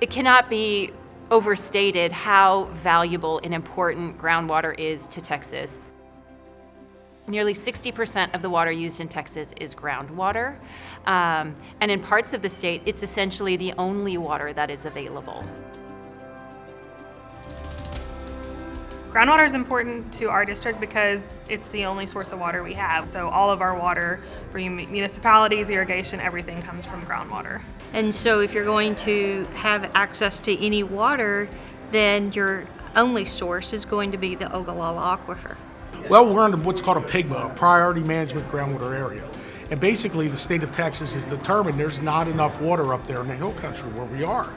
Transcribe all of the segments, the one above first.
It cannot be overstated how valuable and important groundwater is to Texas. Nearly 60% of the water used in Texas is groundwater, and in parts of the state, it's essentially the only water that is available. Groundwater is important to our district because it's the only source of water we have. So all of our water for municipalities, irrigation, everything comes from groundwater. And so if you're going to have access to any water, then your only source is going to be the Ogallala Aquifer. Well, we're under what's called a PIGMA, a Priority Management Groundwater Area. And basically the state of Texas has determined there's not enough water up there in the hill country where we are.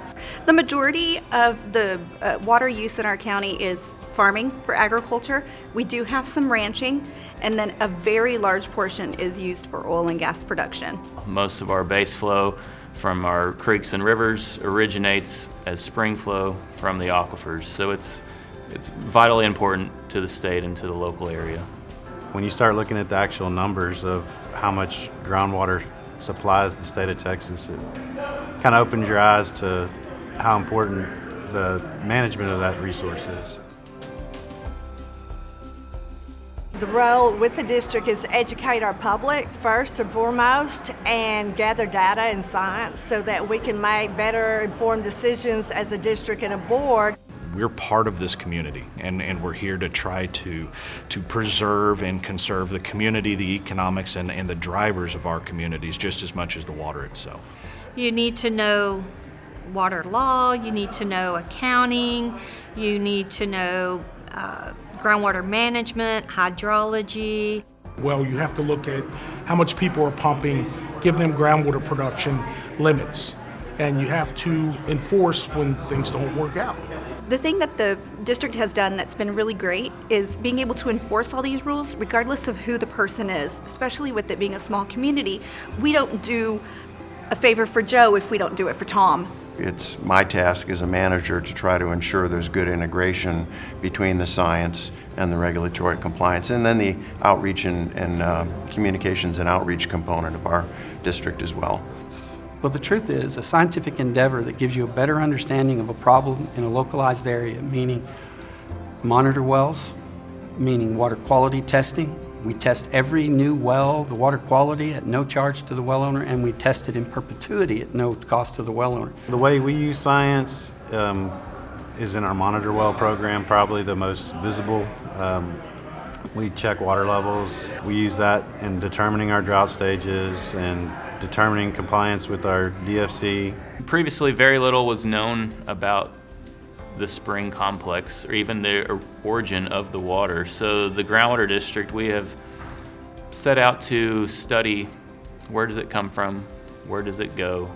The majority of the water use in our county is farming for agriculture. We do have some ranching, and then a very large portion is used for oil and gas production. Most of our base flow from our creeks and rivers originates as spring flow from the aquifers. So it's vitally important to the state and to the local area. When you start looking at the actual numbers of how much groundwater supplies the state of Texas, it kind of opens your eyes to how important the management of that resource is. The role with the district is to educate our public first and foremost and gather data and science so that we can make better informed decisions as a district and a board. We're part of this community, and we're here to try to preserve and conserve the community, the economics, and the drivers of our communities just as much as the water itself. You need to know water law, you need to know accounting, you need to know groundwater management, hydrology. Well, you have to look at how much people are pumping, give them groundwater production limits, and you have to enforce when things don't work out. The thing that the district has done that's been really great is being able to enforce all these rules regardless of who the person is, especially with it being a small community. We don't do a favor for Joe if we don't do it for Tom. It's my task as a manager to try to ensure there's good integration between the science and the regulatory compliance, and then the outreach and communications and outreach component of our district as well. Well, the truth is, a scientific endeavor that gives you a better understanding of a problem in a localized area, meaning monitor wells, meaning water quality testing. We test every new well, the water quality at no charge to the well owner, and we test it in perpetuity at no cost to the well owner. The way we use science is in our monitor well program, probably the most visible. We check water levels. We use that in determining our drought stages and determining compliance with our DFC. Previously, very little was known about the spring complex or even the origin of the water. So the groundwater district, we have set out to study where does it come from, where does it go,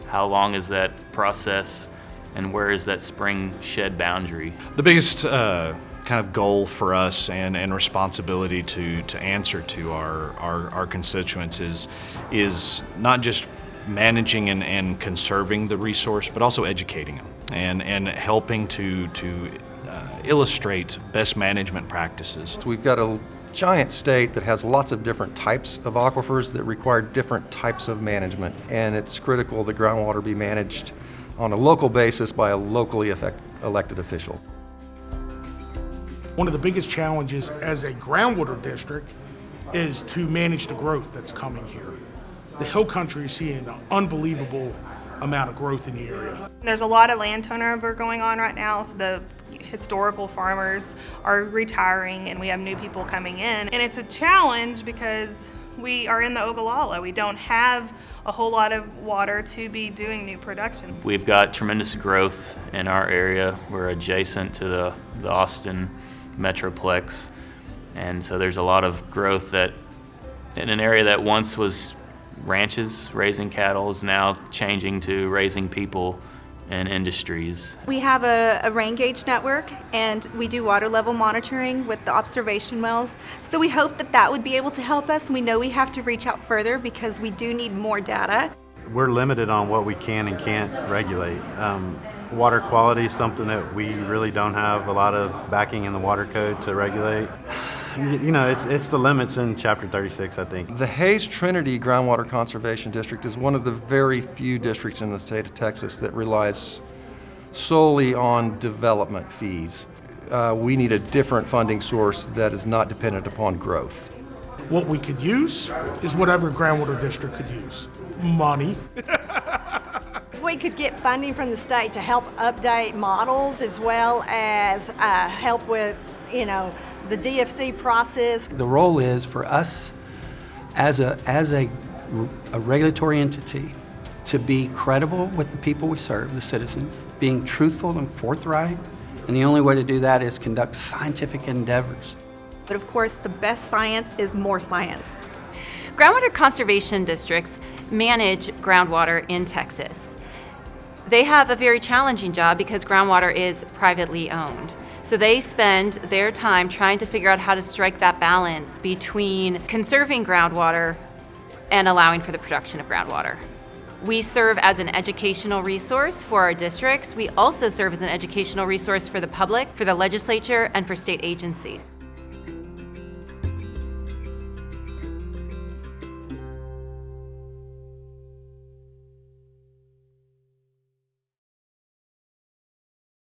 how long is that process, and where is that spring shed boundary. The biggest kind of goal for us and responsibility to answer to our constituents is not just managing and conserving the resource, but also educating them and helping to illustrate best management practices. We've got a giant state that has lots of different types of aquifers that require different types of management, and it's critical that groundwater be managed on a local basis by a locally elected official. One of the biggest challenges as a groundwater district is to manage the growth that's coming here. The hill country is seeing an unbelievable amount of growth in the area. There's a lot of land turnover going on right now, so the historical farmers are retiring and we have new people coming in. And it's a challenge because we are in the Ogallala. We don't have a whole lot of water to be doing new production. We've got tremendous growth in our area. We're adjacent to the Austin Metroplex, and so there's a lot of growth that in an area that once was ranches, raising cattle, is now changing to raising people and industries. We have a rain gauge network, and we do water level monitoring with the observation wells. So we hope that that would be able to help us. We know we have to reach out further because we do need more data. We're limited on what we can and can't regulate. Water quality is something that we really don't have a lot of backing in the water code to regulate. You know, it's the limits in Chapter 36, I think. The Hayes Trinity Groundwater Conservation District is one of the very few districts in the state of Texas that relies solely on development fees. We need a different funding source that is not dependent upon growth. What we could use is whatever groundwater district could use. Money. If we could get funding from the state to help update models as well as help with, the DFC process. The role is for us as a regulatory entity to be credible with the people we serve, the citizens, being truthful and forthright, and the only way to do that is conduct scientific endeavors. But of course, the best science is more science. Groundwater conservation districts manage groundwater in Texas. They have a very challenging job because groundwater is privately owned. So they spend their time trying to figure out how to strike that balance between conserving groundwater and allowing for the production of groundwater. We serve as an educational resource for our districts. We also serve as an educational resource for the public, for the legislature, and for state agencies.